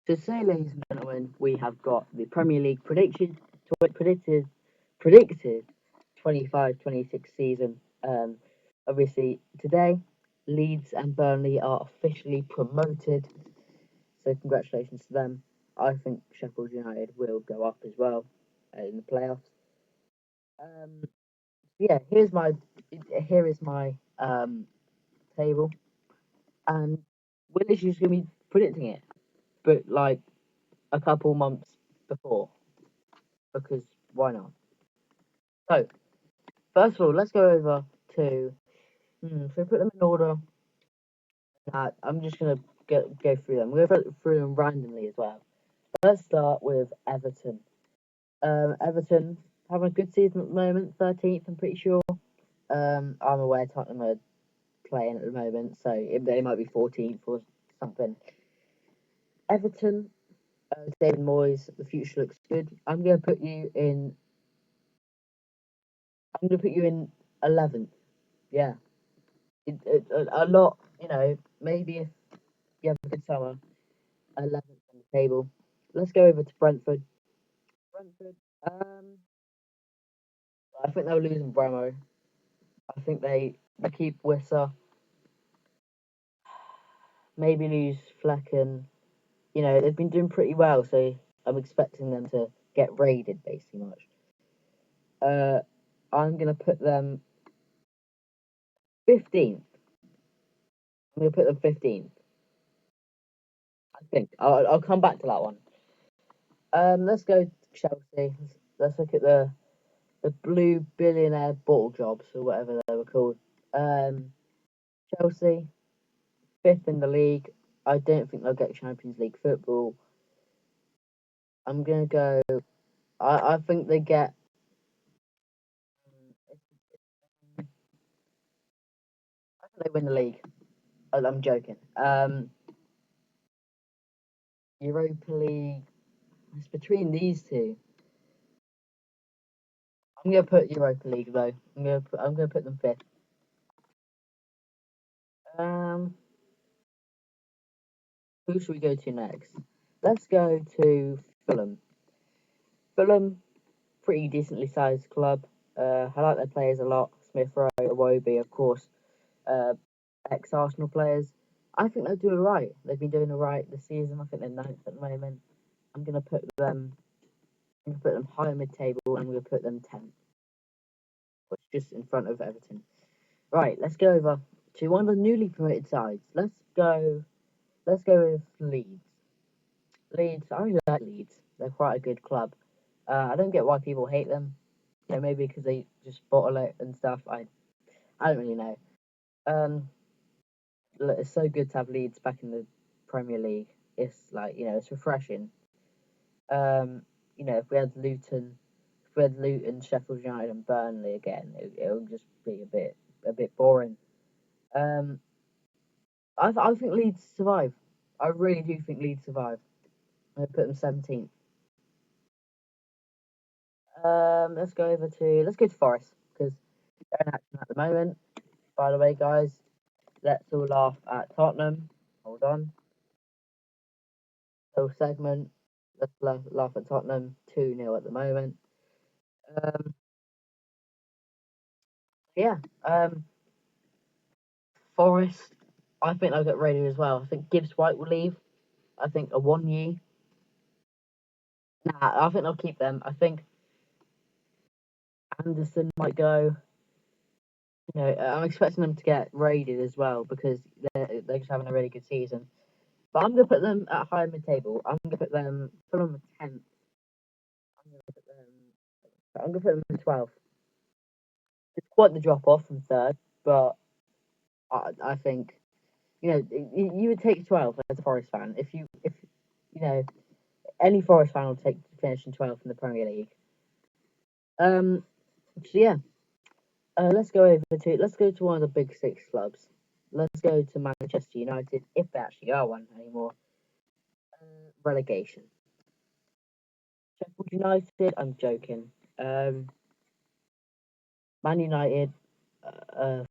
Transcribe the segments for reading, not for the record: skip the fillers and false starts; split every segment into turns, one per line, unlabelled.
So today, ladies and gentlemen, we have got the Premier League predicted 25-26 season. Obviously today, Leeds and Burnley are officially promoted, so congratulations to them. I think Sheffield United will go up as well in the playoffs. Um, yeah, here is my table, and we're literally just gonna be predicting it, but like a couple months before, because why not? So, first of all, let's go over to. So put them in order. I'm just gonna go through them. We're gonna go through them randomly as well. Let's start with Everton. Everton having a good season at the moment, 13th. I'm pretty sure. I'm aware Tottenham are playing at the moment, so they might be 14th or something. Everton, David Moyes, the future looks good. I'm gonna put you in 11th. Yeah, a lot. Maybe if you have a good summer, 11th on the table. Let's go over to Brentford. Brentford. I think they'll lose in Bremo. I think they keep Wissa. Maybe lose Flecken. They've been doing pretty well, so I'm expecting them to get raided basically much. I'm gonna put them 15th. I'm gonna put them 15th. I think I'll come back to that one. Let's go to Chelsea. Let's look at the blue billionaire bottle jobs or whatever they were called. Um, Chelsea, fifth in the league. I don't think they'll get Champions League football. I'm gonna go. I think they get. I think they win the league. I'm joking. Europa League. It's between these two. I'm gonna put Europa League though. I'm gonna put them fifth. Um, who should we go to next? Let's go to Fulham. Fulham, pretty decently sized club. I like their players a lot. Smith Rowe, Iwobi, of course. Uh, ex Arsenal players. I think they'll do all right. They've been doing all right this season. I think they're ninth at the moment. I'm gonna put them. I'm gonna put them higher mid table. I'm gonna put them 10th, which is just in front of Everton. Right, let's go over to one of the newly promoted sides. Let's go. Let's go with Leeds. Leeds. I really like Leeds. They're quite a good club. I don't get why people hate them. Maybe because they just bottle it and stuff. I don't really know. Um, it's so good to have Leeds back in the Premier League. It's like it's refreshing. Um, if we had Luton, Sheffield United, and Burnley again, it would just be a bit boring. Um, I think Leeds survive. I really do think Leeds survive. I put them 17th. Let's go to Forest because they're in action at the moment. By the way, guys, let's all laugh at Tottenham. Hold on. Little segment. Let's laugh at Tottenham. 2-0 at the moment. Um, yeah. Forest. I think they'll get ready as well. I think Gibbs White will leave. I think a 1 year. Nah, I think they'll keep them. I think Anderson might go. I'm expecting them to get raided as well because they're just having a really good season. But I'm gonna put them at higher mid table. Put them 10th. I'm gonna put them in 12th. It's quite the drop off from third, but I think you would take 12th as a Forest fan if you know any Forest fan will take finishing 12th in the Premier League. Um, so yeah, let's go to one of the big six clubs. Let's go to Manchester United if they actually are one anymore. Relegation. Sheffield United. I'm joking. Um, Man United. Uh,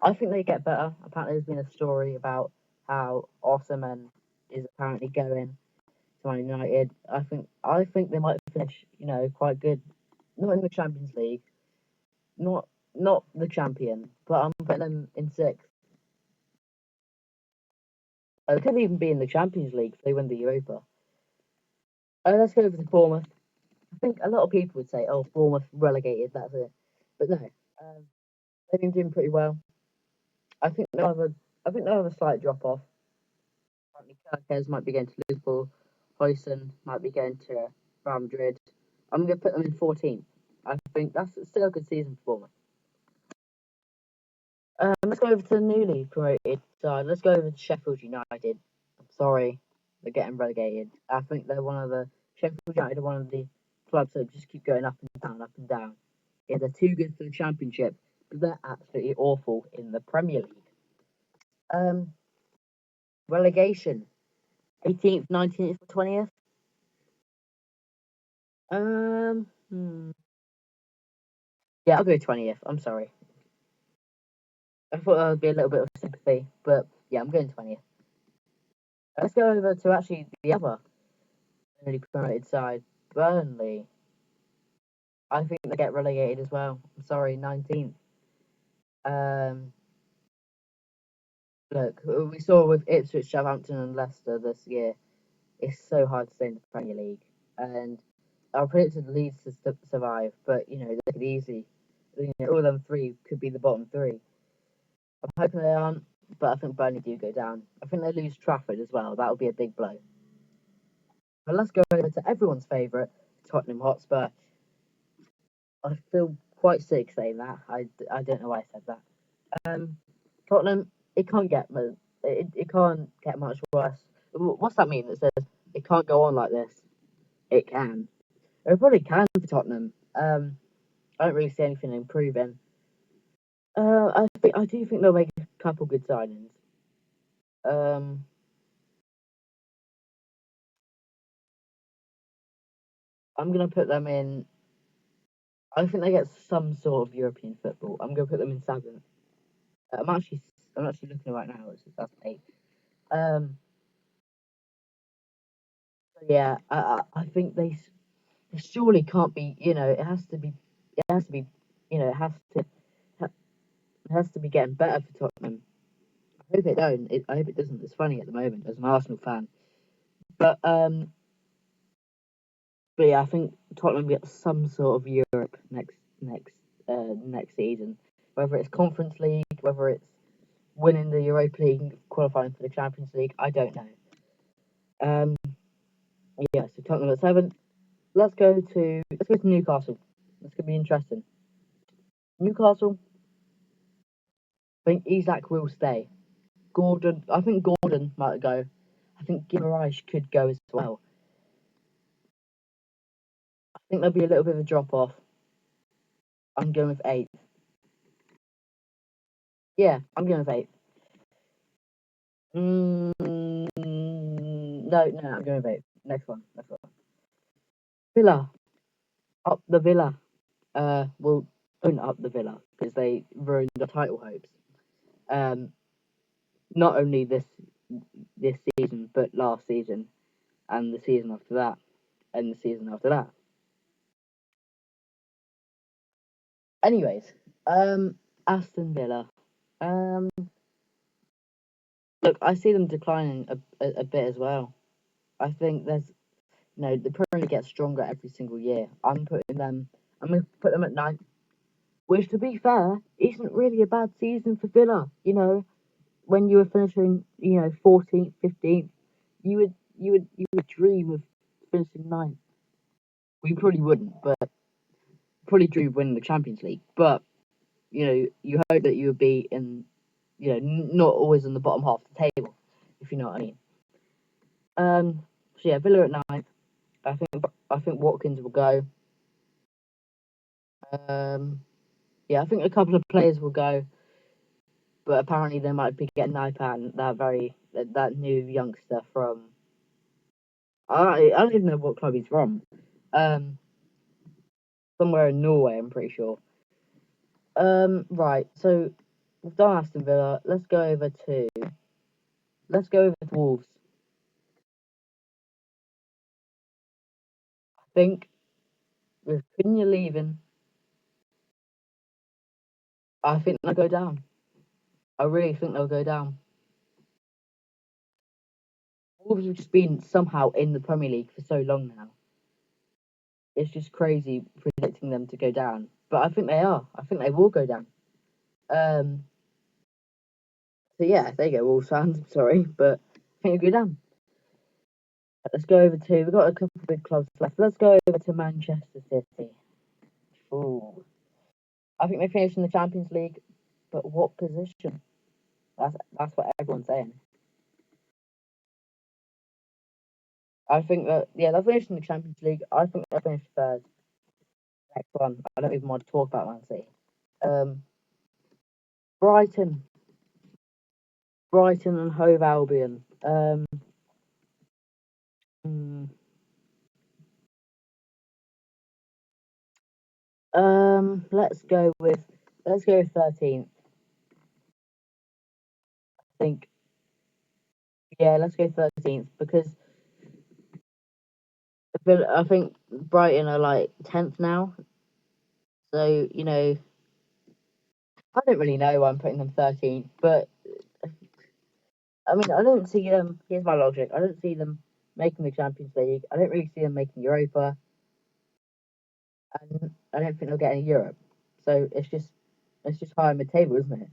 I think they get better. Apparently, there's been a story about how Osimhen is apparently going to Man United. I think they might finish, quite good. Not in the Champions League, not not the champion, but I'm putting them in sixth. They could even be in the Champions League if they win the Europa. Let's go over to Bournemouth. I think a lot of people would say, "Oh, Bournemouth relegated, that's it," but no, um, they've been doing pretty well. I think they'll have a slight drop off. Apparently, Kerkez might be going to Liverpool. Hoyson might be going to Real Madrid. I'm going to put them in 14th. I think that's still a good season for Bournemouth. Let's go over to the newly promoted side. Let's go over to Sheffield United. I'm sorry, they're getting relegated. I think they're one of the Sheffield United are one of the clubs that just keep going up and down, up and down. Yeah, they're too good for the Championship, but they're absolutely awful in the Premier League. Um, Relegation, 18th, 19th, 20th. Um, hmm. Yeah, I'll go 20th. I'm sorry. I thought there would be a little bit of sympathy, but yeah, I'm going 20th. Let's go over to actually the other newly promoted side, Burnley. I think they get relegated as well. I'm sorry, 19th. Um, Look, we saw with Ipswich, Southampton, and Leicester this year. It's so hard to stay in the Premier League, and I predicted Leeds to survive, but they could easily, all of them three could be the bottom three. I'm hoping they aren't, but I think Burnley do go down. I think they lose Trafford as well. That would be a big blow. But let's go over to everyone's favourite, Tottenham Hotspur. I feel quite sick saying that. I don't know why I said that. Um, Tottenham, it can't get much worse. What's that mean? That says it can't go on like this. It can. It probably can for Tottenham. I don't really see anything improving. I do think they'll make a couple good signings. Um, I'm gonna put them in. I think they get some sort of European football. I'm gonna put them in seventh. I'm actually I'm actually looking right now. That's eight. Um, yeah, I think they surely can't be. It has to be. It has to be. It has to be getting better for Tottenham. I hope it don't. I hope it doesn't. It's funny at the moment as an Arsenal fan, but yeah, I think Tottenham gets some sort of Europe next season, whether it's Conference League, whether it's winning the Europa League, qualifying for the Champions League. I don't know. Um, yeah, so Tottenham at seven. Let's go to Newcastle. That's gonna be interesting. Newcastle. I think Isak will stay. I think Gordon might go. I think Guimaraes could go as well. I think there'll be a little bit of a drop off. I'm going with eight. Yeah, I'm going with eight. No, I'm going with eight. Next one. Villa. Up the Villa. Well, don't up the Villa because they ruined the title hopes. Um, Not only this season, but last season and the season after that, and the season after that. Anyways, Aston Villa. Um, Look, I see them declining a bit as well. I think the Premier League gets stronger every single year. I'm going to put them at ninth, which, to be fair, isn't really a bad season for Villa. When you were finishing, 14th, 15th, you would dream of finishing ninth. We probably wouldn't, but probably dream of winning the Champions League. But you hope that you would be in, not always in the bottom half of the table, if you know what I mean. So yeah, Villa at ninth. I think Watkins will go. Um, yeah, I think a couple of players will go, but apparently they might be getting Naipan, that new youngster from. I don't even know what club he's from. Um, Somewhere in Norway, I'm pretty sure. Right. So we've done Aston Villa. Let's go over to Wolves. think with Cunha leaving, I think they'll go down. I really think they'll go down. Wolves have just been somehow in the Premier League for so long now. It's just crazy predicting them to go down. But I think they are. I think they will go down. So yeah, there you go, Wolves fans. I'm sorry, but I think they'll go down. Let's go over to. We've got a couple of big clubs left. Let's go over to Manchester City. Ooh. I think they finished in the Champions League, but what position? That's what everyone's saying. I think that they'll finish in the Champions League. I think they'll finish third. Next one. I don't even want to talk about Man City. Brighton. Brighton and Hove Albion. Hmm, let's go with 13th. I think let's go 13th because I think Brighton are like 10th now. So I don't really know why I'm putting them 13th, but I mean I don't see them. Here's my logic. I don't see them making the Champions League. I don't really see them making Europa, and I don't think they'll get any Europe. So it's just higher mid table, isn't it?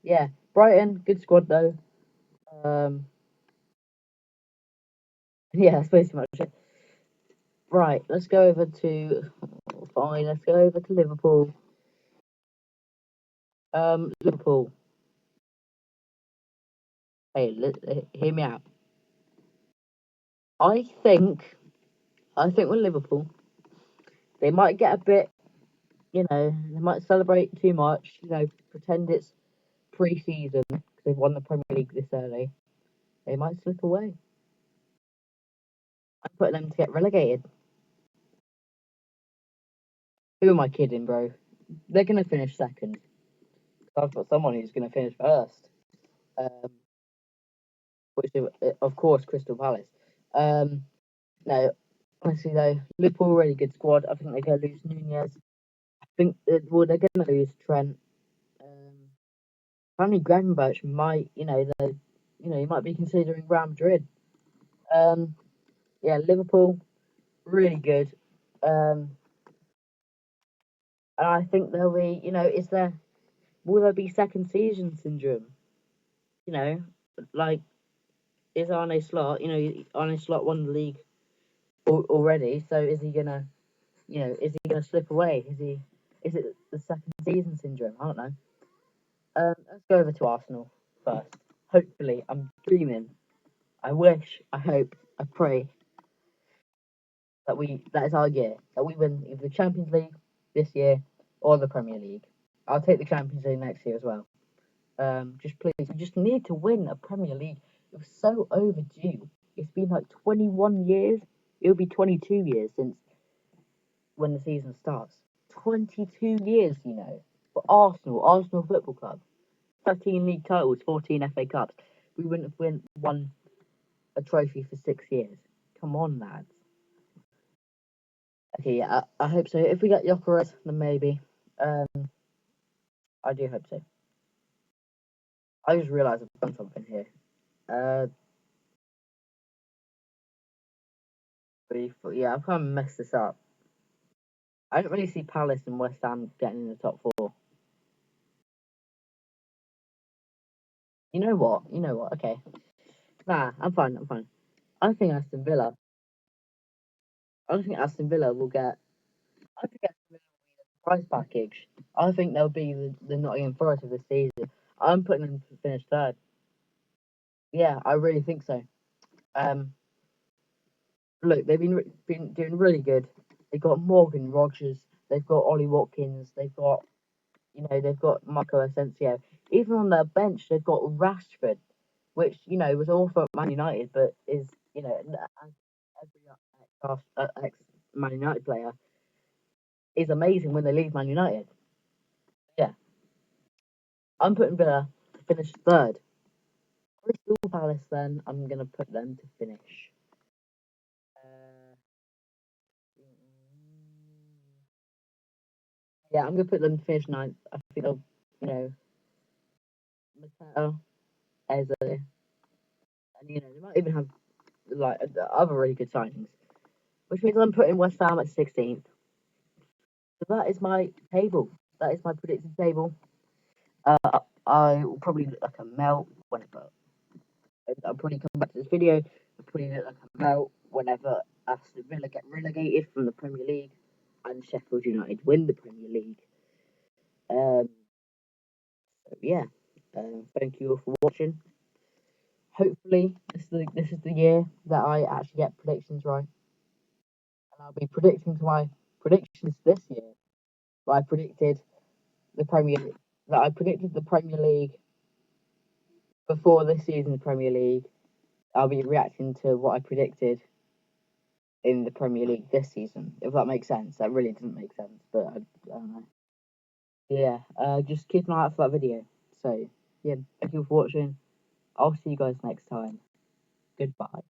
Yeah, Brighton, good squad though. Um, yeah, that's basically much it. Right, let's go over to fine. Let's go over to Liverpool. Liverpool. Hey, hear me out. I think, with Liverpool, they might get a bit. They might celebrate too much. Pretend it's pre-season because they've won the Premier League this early. They might slip away. I'm putting them to get relegated. Who am I kidding, bro? They're gonna finish second. I've got someone who's gonna finish first. Um, which is, of course, Crystal Palace. No, honestly though, Liverpool really good squad. I think they're going to lose Nunez. I think they're going to lose Trent. Apparently, Gravenberch might, he might be considering Real Madrid. Um, yeah, Liverpool really good. And I think there'll be, will there be second season syndrome? You know, like is Arne Slot? Arne Slot won the league already, so is he gonna? Is he going to slip away? Is it the second season syndrome? I don't know. Let's go over to Arsenal first. Hopefully, I'm dreaming. I wish, I hope, I pray that is our year. That we win either the Champions League this year or the Premier League. I'll take the Champions League next year as well. Just please, we just need to win a Premier League. It was so overdue. It's been like 21 years. It'll be 22 years since when the season starts. 22 years, for Arsenal Football Club. 13 league titles, 14 FA Cups. We wouldn't have won a trophy for 6 years. Come on, lads. Okay, yeah, I hope so. If we get Gyökeres, then maybe. Um, I do hope so. I just realised I've done something here. Yeah, I've kind of messed this up. I don't really see Palace and West Ham getting in the top four. You know what? Okay. Nah, I'm fine. I think Aston Villa. I don't think Aston Villa will get. I think Aston Villa price package. I think they'll be the Nottingham Forest of this season. I'm putting them to finish third. Yeah, I really think so. Um, Look, they've been doing really good. They've got Morgan Rogers. They've got Ollie Watkins. They've got Marco Asensio. Even on their bench, they've got Rashford, which was awful at Man United, but is as every ex Man United player is amazing when they leave Man United. Yeah, I'm putting Villa to finish third. Crystal Palace, then I'm gonna put them to finish. Yeah, I'm gonna put them to finish ninth. I think they'll, you know, Mateta, Eze, and they might even have like other really good signings, which means I'm putting West Ham at 16th. So that is my table. That is my predicted table. I will probably look like a melt whenever. I'll probably come back to this video. I'll probably look like a melt whenever Aston Villa get relegated from the Premier League and Sheffield United win the Premier League. Um, so yeah, thank you all for watching. Hopefully, this is the year that I actually get predictions right, and I'll be predicting to my predictions this year. But I predicted the Premier that I predicted the Premier League before this season's Premier League. I'll be reacting to what I predicted in the Premier League this season. If that makes sense, that really doesn't make sense, but I don't know. Yeah, just keep an eye out for that video. So yeah, thank you for watching. I'll see you guys next time. Goodbye.